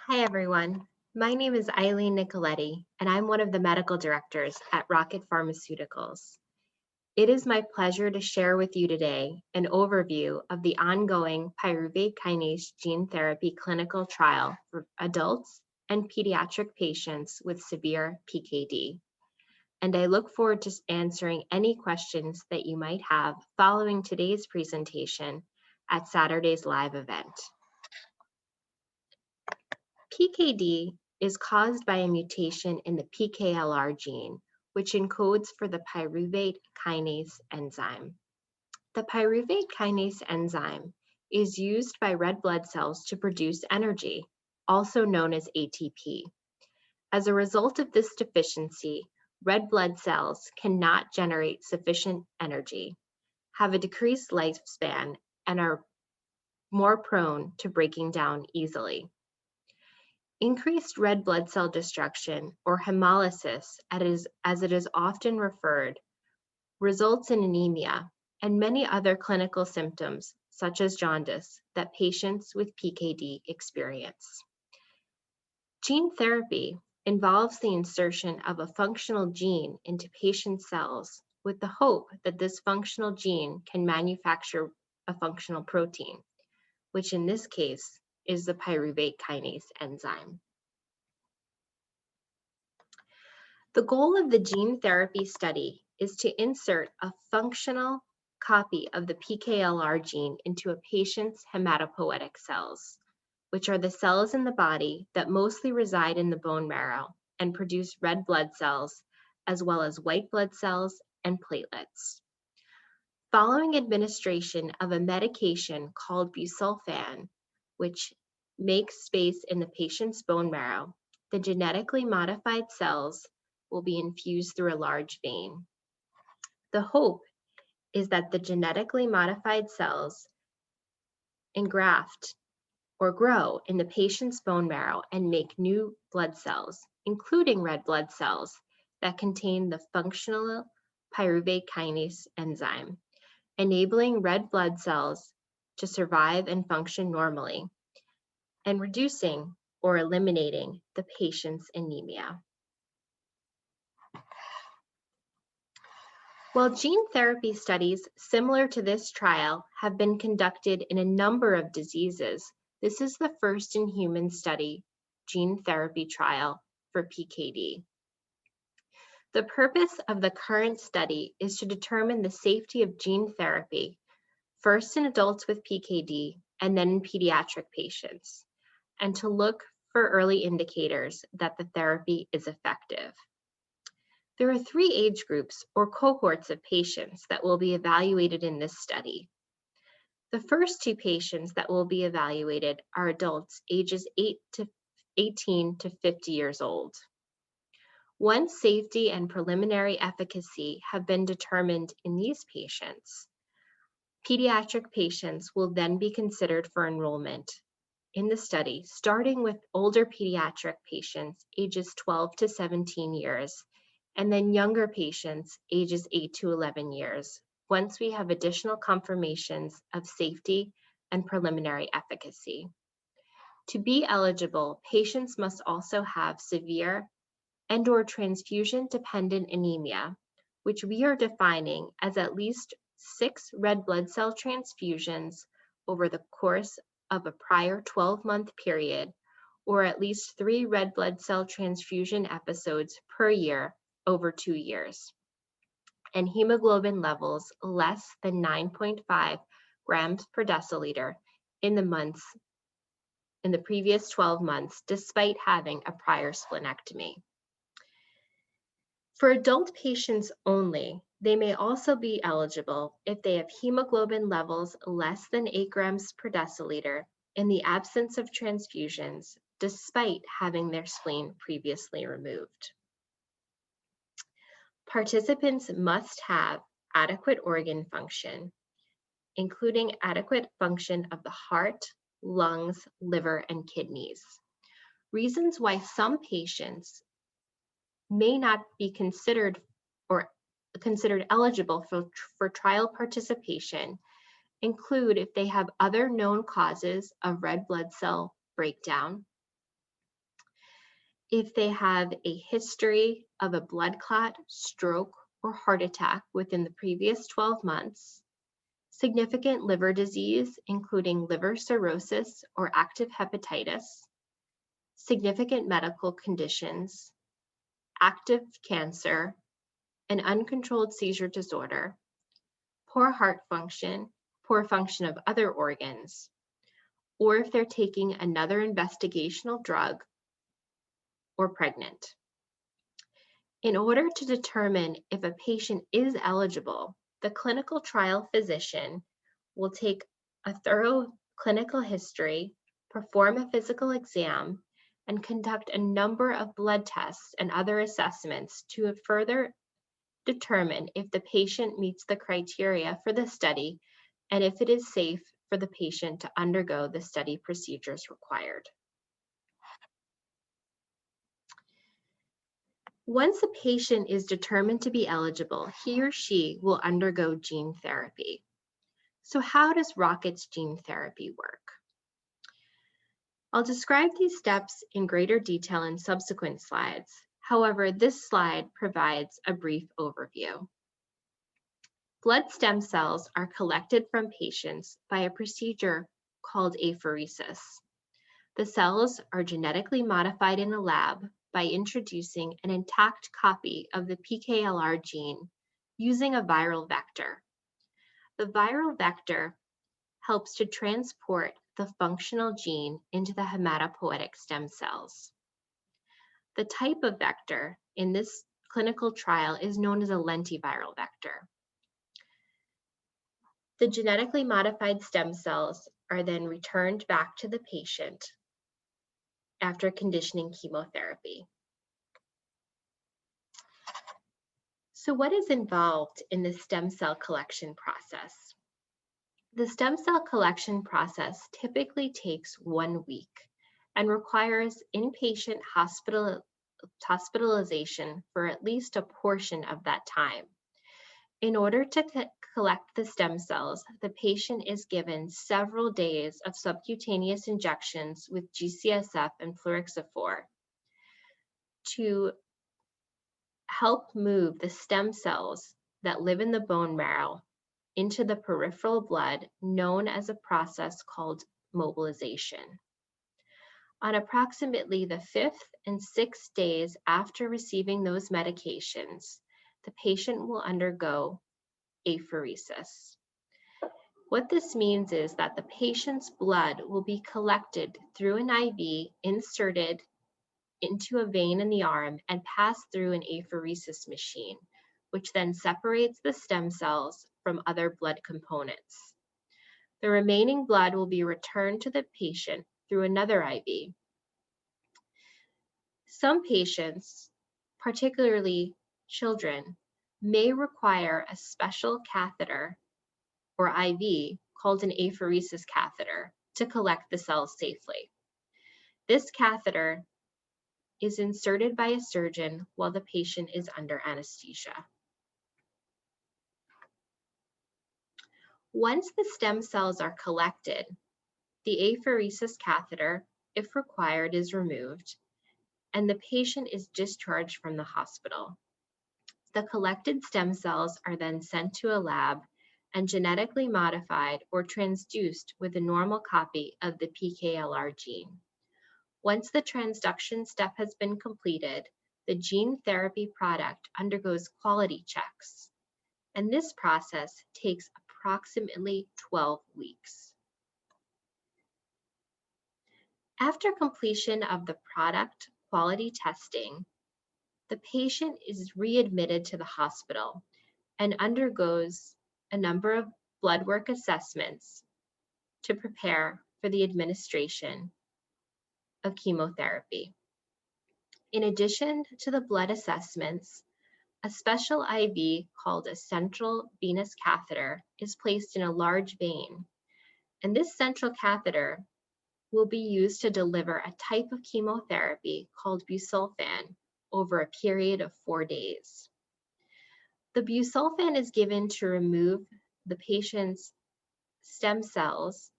Hi, everyone. My name is Eileen Nicoletti, and I'm one of the medical directors at Rocket Pharmaceuticals. It is my pleasure to share with you today an overview of the ongoing pyruvate kinase gene therapy clinical trial for adults and pediatric patients with severe PKD. And I look forward to answering any questions that you might have following today's presentation at Saturday's live event. PKD is caused by a mutation in the PKLR gene, which encodes for the pyruvate kinase enzyme. The pyruvate kinase enzyme is used by red blood cells to produce energy, also known as ATP. As a result of this deficiency, red blood cells cannot generate sufficient energy, have a decreased lifespan, and are more prone to breaking down easily. Increased red blood cell destruction, or hemolysis, as it is often referred, results in anemia and many other clinical symptoms, such as jaundice, that patients with PKD experience. Gene therapy involves the insertion of a functional gene into patient cells with the hope that this functional gene can manufacture a functional protein, which in this case is the pyruvate kinase enzyme. The goal of the gene therapy study is to insert a functional copy of the PKLR gene into a patient's hematopoietic cells, which are the cells in the body that mostly reside in the bone marrow and produce red blood cells, as well as white blood cells and platelets. Following administration of a medication called Busulfan, which makes space in the patient's bone marrow, the genetically modified cells will be infused through a large vein. The hope is that the genetically modified cells engraft or grow in the patient's bone marrow and make new blood cells, including red blood cells that contain the functional pyruvate kinase enzyme, enabling red blood cells to survive and function normally, and reducing or eliminating the patient's anemia. While gene therapy studies similar to this trial have been conducted in a number of diseases, this is the first in human study gene therapy trial for PKD. The purpose of the current study is to determine the safety of gene therapy, first in adults with PKD and then in pediatric patients, and to look for early indicators that the therapy is effective. There are 3 age groups or cohorts of patients that will be evaluated in this study. The first 2 patients that will be evaluated are adults ages 18 to 50 years old. Once safety and preliminary efficacy have been determined in these patients, pediatric patients will then be considered for enrollment in the study, starting with older pediatric patients ages 12 to 17 years, and then younger patients ages 8 to 11 years, once we have additional confirmations of safety and preliminary efficacy. To be eligible, patients must also have severe and/or transfusion-dependent anemia, which we are defining as at least 6 red blood cell transfusions over the course of a prior 12-month period, or at least 3 red blood cell transfusion episodes per year over 2 years, and hemoglobin levels less than 9.5 grams per deciliter in the previous 12 months, despite having a prior splenectomy. For adult patients only, they may also be eligible if they have hemoglobin levels less than 8 grams per deciliter in the absence of transfusions, despite having their spleen previously removed. Participants must have adequate organ function, including adequate function of the heart, lungs, liver, and kidneys. Reasons why some patients may not be considered eligible for trial participation include if they have other known causes of red blood cell breakdown, if they have a history of a blood clot, stroke, or heart attack within the previous 12 months, significant liver disease, including liver cirrhosis or active hepatitis, significant medical conditions, active cancer, an uncontrolled seizure disorder, poor heart function, poor function of other organs, or if they're taking another investigational drug or pregnant. In order to determine if a patient is eligible, the clinical trial physician will take a thorough clinical history, perform a physical exam, and conduct a number of blood tests and other assessments to further determine if the patient meets the criteria for the study and if it is safe for the patient to undergo the study procedures required. Once a patient is determined to be eligible, he or she will undergo gene therapy. So how does Rocket's gene therapy work? I'll describe these steps in greater detail in subsequent slides. However, this slide provides a brief overview. Blood stem cells are collected from patients by a procedure called apheresis. The cells are genetically modified in a lab by introducing an intact copy of the PKLR gene using a viral vector. The viral vector helps to transport the functional gene into the hematopoietic stem cells. The type of vector in this clinical trial is known as a lentiviral vector. The genetically modified stem cells are then returned back to the patient after conditioning chemotherapy. So what is involved in the stem cell collection process? The stem cell collection process typically takes 1 week and requires inpatient hospitalization for at least a portion of that time. In order to collect the stem cells, the patient is given several days of subcutaneous injections with G-CSF and plerixafor to help move the stem cells that live in the bone marrow into the peripheral blood, known as a process called mobilization. On approximately the 5th and 6th days after receiving those medications, the patient will undergo apheresis. What this means is that the patient's blood will be collected through an IV inserted into a vein in the arm and pass through an apheresis machine, which then separates the stem cells from other blood components. The remaining blood will be returned to the patient through another IV. Some patients, particularly children, may require a special catheter or IV called an apheresis catheter to collect the cells safely. This catheter is inserted by a surgeon while the patient is under anesthesia. Once the stem cells are collected, the apheresis catheter, if required, is removed, and the patient is discharged from the hospital. The collected stem cells are then sent to a lab and genetically modified or transduced with a normal copy of the PKLR gene. Once the transduction step has been completed, the gene therapy product undergoes quality checks, and this process takes approximately 12 weeks. After completion of the product quality testing, the patient is readmitted to the hospital and undergoes a number of blood work assessments to prepare for the administration of chemotherapy. In addition to the blood assessments, a special IV called a central venous catheter is placed in a large vein, and this central catheter will be used to deliver a type of chemotherapy called Busulfan over a period of 4 days. The Busulfan is given to remove the patient's stem cells,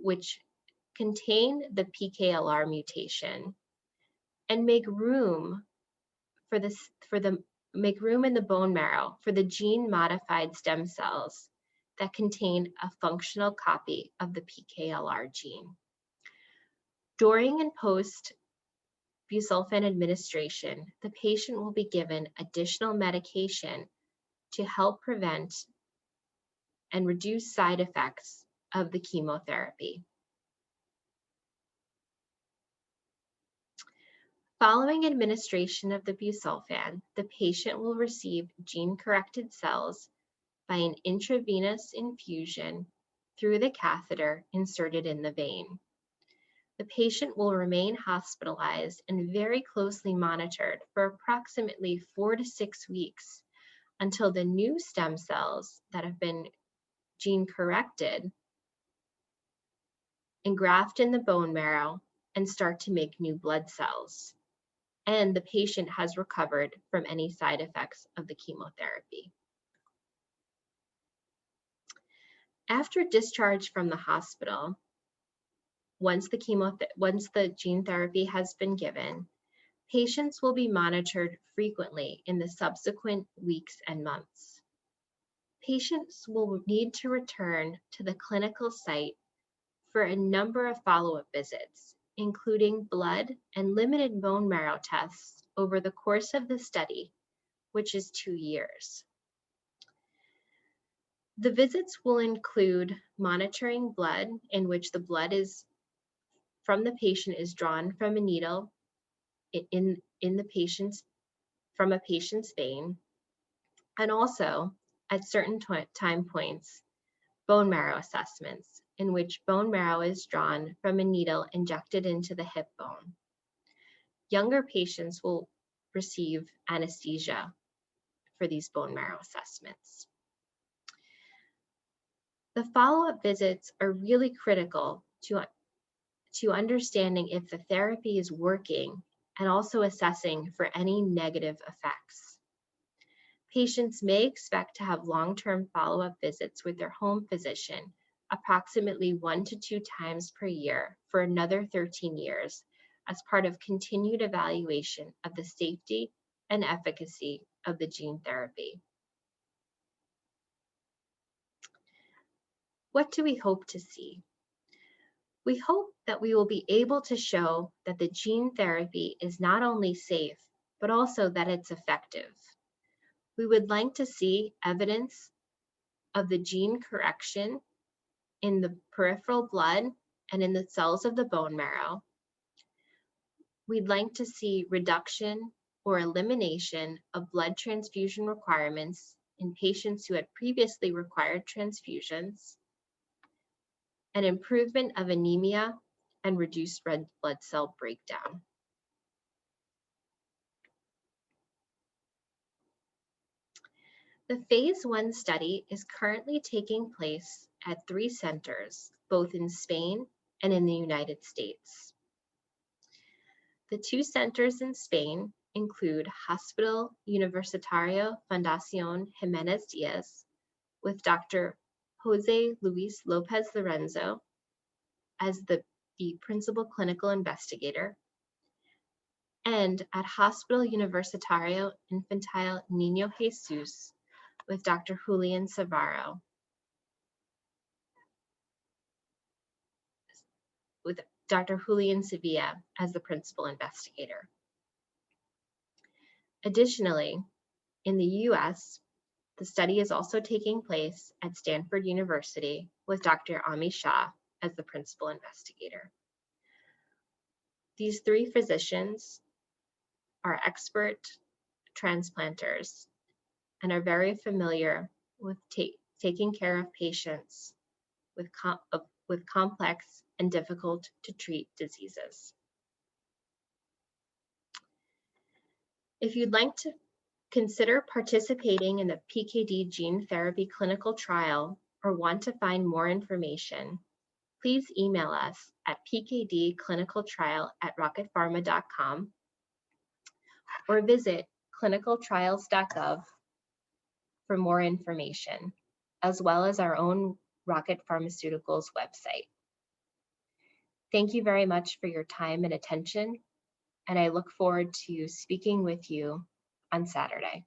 which contain the PKLR mutation, and make room make room in the bone marrow for the gene-modified stem cells that contain a functional copy of the PKLR gene. During and post busulfan administration, the patient will be given additional medication to help prevent and reduce side effects of the chemotherapy. Following administration of the busulfan, the patient will receive gene-corrected cells by an intravenous infusion through the catheter inserted in the vein. The patient will remain hospitalized and very closely monitored for approximately 4 to 6 weeks until the new stem cells that have been gene-corrected engraft in the bone marrow and start to make new blood cells, and the patient has recovered from any side effects of the chemotherapy. After discharge from the hospital, once the gene therapy has been given, patients will be monitored frequently in the subsequent weeks and months. Patients will need to return to the clinical site for a number of follow-up visits, including blood and limited bone marrow tests over the course of the study, which is 2 years. The visits will include monitoring blood, in which the blood from the patient is drawn from a needle from a patient's vein, and also at certain time points, bone marrow assessments, in which bone marrow is drawn from a needle injected into the hip bone. Younger patients will receive anesthesia for these bone marrow assessments. The follow-up visits are really critical to understanding if the therapy is working and also assessing for any negative effects. Patients may expect to have long-term follow-up visits with their home physician approximately 1 to 2 times per year for another 13 years as part of continued evaluation of the safety and efficacy of the gene therapy. What do we hope to see? We hope that we will be able to show that the gene therapy is not only safe, but also that it's effective. We would like to see evidence of the gene correction in the peripheral blood and in the cells of the bone marrow. We'd like to see reduction or elimination of blood transfusion requirements in patients who had previously required transfusions, an improvement of anemia, and reduced red blood cell breakdown. The phase 1 study is currently taking place at 3 centers, both in Spain and in the United States. The 2 centers in Spain include Hospital Universitario Fundación Jiménez Díaz with Dr. Jose Luis Lopez Lorenzo as the principal clinical investigator, and at Hospital Universitario Infantil Niño Jesus with Dr. Julian Savaro, with Dr. Julian Sevilla as the principal investigator. Additionally, in the US, the study is also taking place at Stanford University with Dr. Ami Shah as the principal investigator. These 3 physicians are expert transplanters and are very familiar with taking care of patients with complex and difficult to treat diseases. If you'd like to consider participating in the PKD gene therapy clinical trial or want to find more information, please email us at pkdclinicaltrial@rocketpharma.com or visit clinicaltrials.gov for more information, as well as our own Rocket Pharmaceuticals website. Thank you very much for your time and attention. and I look forward to speaking with you on Saturday.